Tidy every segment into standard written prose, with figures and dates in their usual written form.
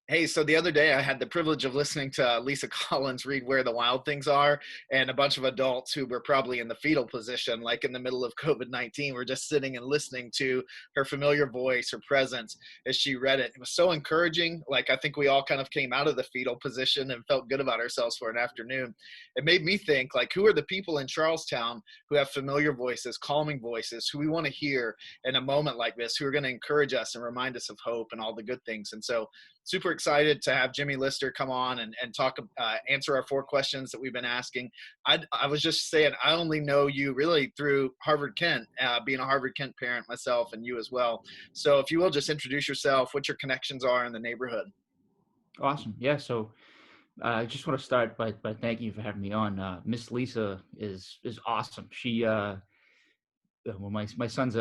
Hey, so the other day I had the privilege of listening to Lisa Collins read Where the Wild Things Are, and a bunch of adults who were probably in the fetal position, like in the middle of COVID-19, were just sitting and listening to her familiar voice, her presence as she read it. It was so encouraging. Like, I think we all kind of came out of the fetal position and felt good about ourselves for an afternoon. It made me think, like, who are the people in Charlestown who have familiar voices, calming voices, who we want to hear in a moment like this, who are going to encourage us and remind us of hope and all the good things. And so super excited to have Jimmy Lister come on and talk, answer our 4 questions that we've been asking. I was just saying, I only know you really through Harvard Kent, being a Harvard Kent parent myself, and you as well. So if you will just introduce yourself, what your connections are in the neighborhood. Awesome. Yeah. So I just want to start by thanking you for having me on. Miss Lisa is awesome. Well, my son's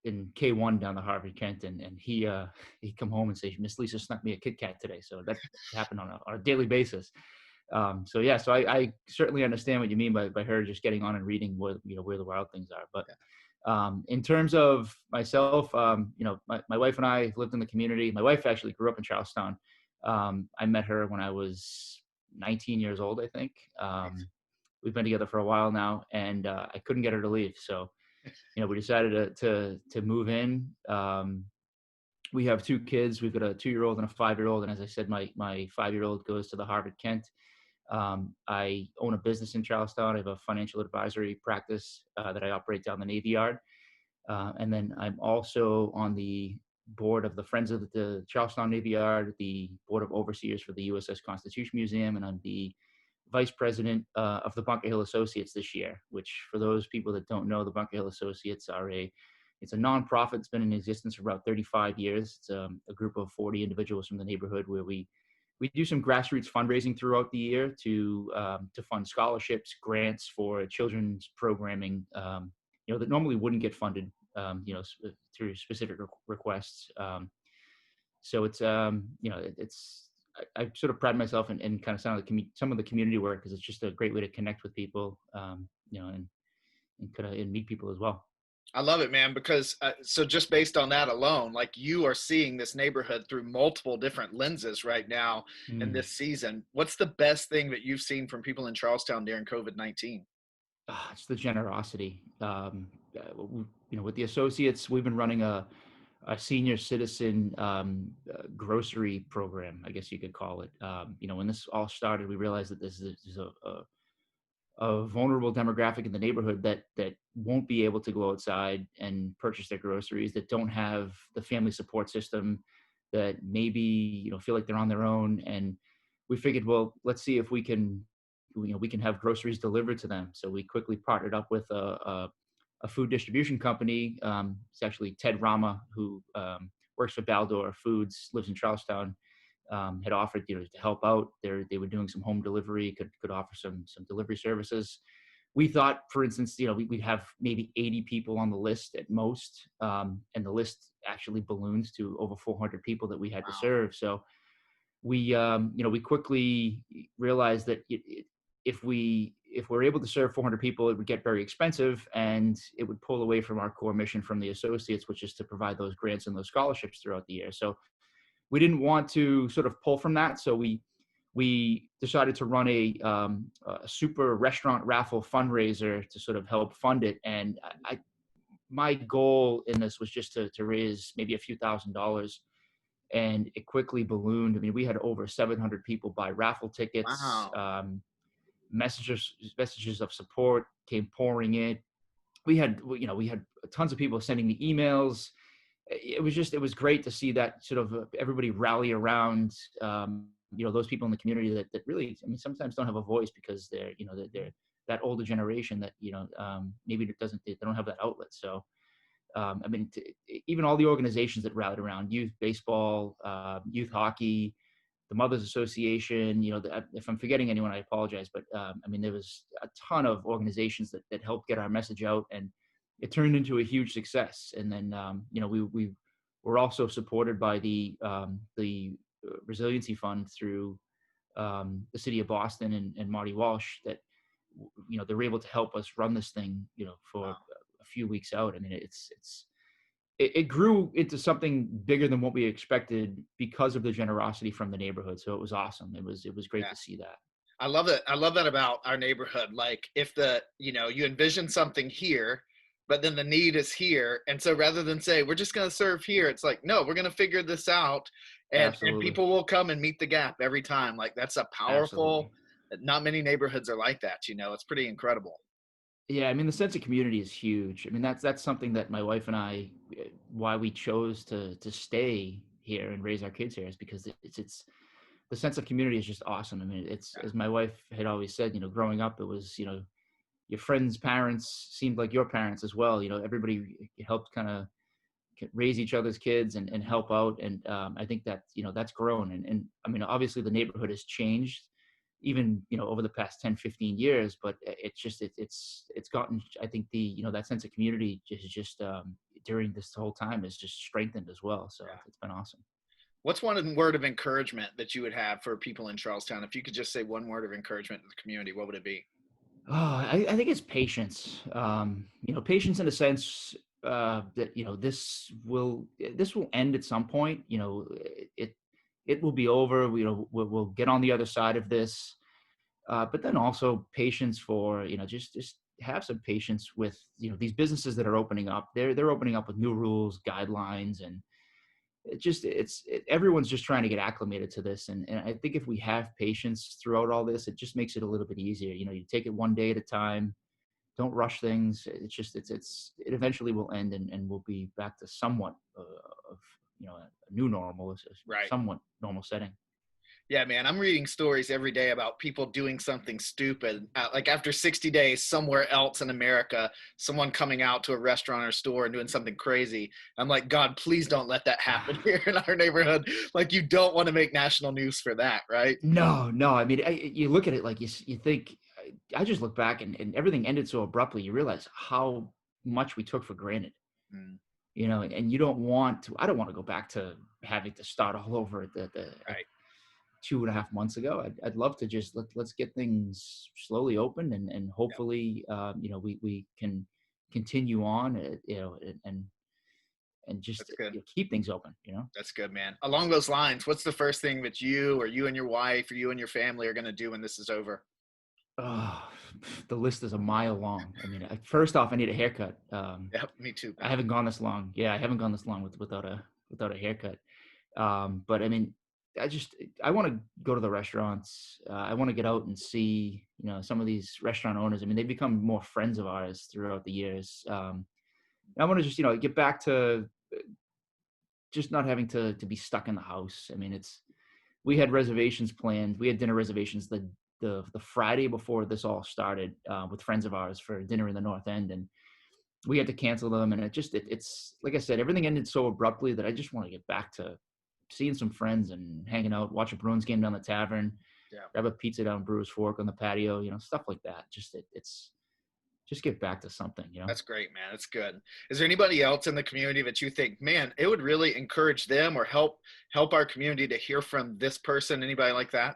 in K1 down the Harvard Kent, and he come home and say Miss Lisa snuck me a Kit Kat today. So that happened on a daily basis. So yeah, so I certainly understand what you mean by her just getting on and reading where the wild things are. But in terms of myself, my wife and I lived in the community. My wife actually grew up in Charlestown. I met her when I was 19 years old, I think. We've been together for a while now, and I couldn't get her to leave. So, we decided to move in. We have 2 kids. We've got a 2-year-old and a 5-year-old. And as I said, my 5-year-old goes to the Harvard Kent. I own a business in Charlestown. I have a financial advisory practice that I operate down the Navy Yard. And then I'm also on the board of the Friends of the Charlestown Navy Yard, the board of overseers for the USS Constitution Museum, and I'm the vice president of the Bunker Hill Associates this year. Which, for those people that don't know, the Bunker Hill Associates it's a nonprofit. It's been in existence for about 35 years. It's a group of 40 individuals from the neighborhood where we do some grassroots fundraising throughout the year to fund scholarships, grants for children's programming, that normally wouldn't get funded, through specific requests. So it's I sort of pride myself in kind of some of the community work because it's just a great way to connect with people, and kind of and meet people as well. I love it, man, because so just based on that alone, like you are seeing this neighborhood through multiple different lenses right now in Mm. this season. What's the best thing that you've seen from people in Charlestown during COVID-19? It's the generosity. With the associates, we've been running a senior citizen grocery program, I guess you could call it. When this all started, we realized that this is a vulnerable demographic in the neighborhood that won't be able to go outside and purchase their groceries, that don't have the family support system, that maybe feel like they're on their own. And we figured, well, let's see if we can have groceries delivered to them. So we quickly partnered up with a food distribution company. It's actually Ted Rama, who works for Baldor Foods, lives in Charlestown. Had offered to help out. They were doing some home delivery, could offer some delivery services. We thought, for instance, we'd have maybe 80 people on the list at most, and the list actually ballooned to over 400 people that we had to Wow. serve. So we quickly realized that if we're able to serve 400 people, it would get very expensive, and it would pull away from our core mission from the associates, which is to provide those grants and those scholarships throughout the year. So we didn't want to sort of pull from that. So we decided to run a super restaurant raffle fundraiser to sort of help fund it. And my goal in this was just to raise maybe a few $1,000s, and it quickly ballooned. I mean, we had over 700 people buy raffle tickets. Wow. Messages of support came pouring in. We had tons of people sending me emails. It was great to see that sort of everybody rally around, those people in the community that really, I mean, sometimes don't have a voice because they're that older generation that maybe they don't have that outlet. So I mean, even all the organizations that rallied around, youth baseball, youth hockey, the Mothers Association, if I'm forgetting anyone, I apologize. But I mean, there was a ton of organizations that helped get our message out, and it turned into a huge success. And then, we were also supported by the Resiliency Fund through the city of Boston and Marty Walsh, that they were able to help us run this thing, for Wow. a few weeks out. I mean, it's it grew into something bigger than what we expected because of the generosity from the neighborhood. So it was awesome. It was great Yeah. to see that. I love it. I love that about our neighborhood. Like if you envision something here, but then the need is here. And so rather than say, we're just going to serve here, it's like, no, we're going to figure this out. And Absolutely. people will come and meet the gap every time. Like that's a powerful, Absolutely. not many neighborhoods are like that. It's pretty incredible. Yeah, I mean, the sense of community is huge. I mean, that's something that my wife and I, why we chose to stay here and raise our kids here, is because it's the sense of community is just awesome. I mean, it's, Yeah. as my wife had always said, growing up, it was, your friends' parents seemed like your parents as well. Everybody helped kind of raise each other's kids and help out. And I think that, that's grown. And I mean, obviously the neighborhood has changed even, over the past 10, 15 years, but it's just, it's gotten, I think that sense of community just during this whole time is just strengthened as well. So Yeah. it's been awesome. What's one word of encouragement that you would have for people in Charlestown? If you could just say one word of encouragement to the community, what would it be? Oh, I think it's patience. Patience in a sense that this will end at some point. It will be over. We'll get on the other side of this. But then also patience for just have some patience with these businesses that are opening up. They're opening up with new rules, guidelines, and everyone's just trying to get acclimated to this. And I think if we have patience throughout all this, it just makes it a little bit easier. You take it one day at a time. Don't rush things. It eventually will end, and we'll be back to somewhat of a new normal, a Right. somewhat normal setting. Yeah, man, I'm reading stories every day about people doing something stupid. Like after 60 days, somewhere else in America, someone coming out to a restaurant or store and doing something crazy. I'm like, God, please don't let that happen here in our neighborhood. Like, you don't want to make national news for that, right? No, no. I mean, you look at it like you think. I just look back and everything ended so abruptly. You realize how much we took for granted, Mm, and you don't want to. I don't want to go back to having to start all over at right. 2.5 months ago. I'd love to just let's get things slowly open and Yeah, hopefully we can continue on and just that's good. keep things open. That's good, man. Along those lines, what's the first thing that you or you and your wife or you and your family are going to do when this is over? Oh, the list is a mile long. I mean, first off, I need a haircut. Yeah, me too, I pal. haven't gone this long. Yeah, I haven't gone this long without a haircut. But I mean, I just I want to go to the restaurants. I want to get out and see some of these restaurant owners. I mean, they've become more friends of ours throughout the years. I want to just get back to just not having to be stuck in the house. I mean, we had reservations planned. We had dinner reservations the Friday before this all started with friends of ours for dinner in the North End, and we had to cancel them. And it's like I said, everything ended so abruptly that I just want to get back to seeing some friends and hanging out, watch a Bruins game down the tavern, Yeah. grab a pizza down Brewers Fork on the patio, stuff like that. It's just get back to something. That's great, man. That's good. Is there anybody else in the community that you think, man, it would really encourage them or help our community to hear from this person? Anybody like that?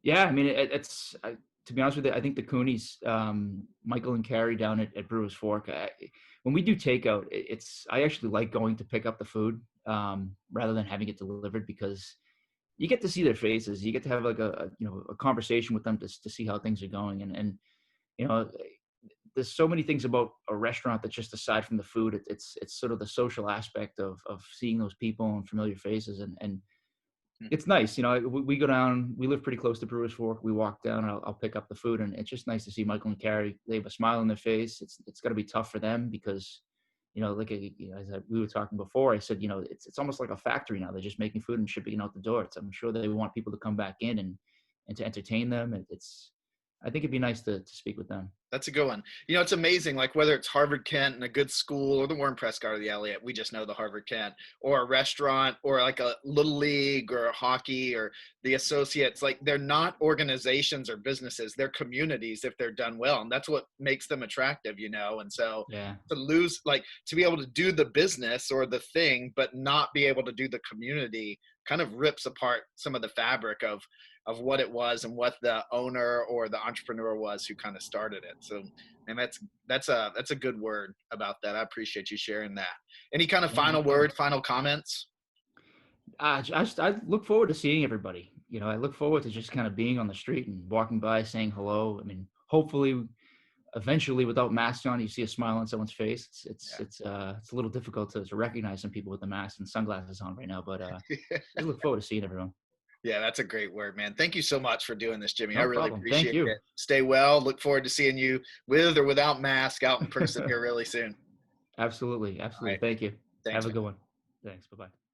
Yeah, I mean, to be honest with you, I think the Coonies, Michael and Carrie down at Brewers Fork, when we do takeout, I actually like going to pick up the food rather than having it delivered because you get to see their faces. You get to have like a conversation with them to see how things are going. And you know, there's so many things about a restaurant that just aside from the food, it's sort of the social aspect of seeing those people and familiar faces and Hmm. it's nice. We go down, we live pretty close to Brewers Fork. We walk down and I'll pick up the food and it's just nice to see Michael and Carrie. They have a smile on their face. It's got to be tough for them because, we were talking before, I said, it's almost like a factory now. They're just making food and shipping it out the door. I'm sure they want people to come back in and to entertain them. I think it'd be nice to speak with them. That's a good one. It's amazing, like whether it's Harvard Kent and a good school or the Warren Prescott or the Elliott, we just know the Harvard Kent, or a restaurant or like a little league or hockey or the associates, like they're not organizations or businesses, they're communities if they're done well. And that's what makes them attractive. And so Yeah. to be able to do the business or the thing, but not be able to do the community kind of rips apart some of the fabric of what it was and what the owner or the entrepreneur was who kind of started it. So, and that's a good word about that. I appreciate you sharing that. Any kind of Yeah, no final problem. word, final comments? I look forward to seeing everybody. You know, I look forward to just kind of being on the street and walking by, saying hello. I mean, hopefully, eventually, without masks on, you see a smile on someone's face. It's a little difficult to recognize some people with the mask and sunglasses on right now, but Yeah. I look forward to seeing everyone. Yeah, that's a great word, man. Thank you so much for doing this, Jimmy. I No really problem. Thank appreciate you. it. Stay well. Look forward to seeing you with or without mask out in person here really soon. Absolutely, All absolutely. right. Thank you. Thanks, Have a man. good one. Thanks. Bye bye.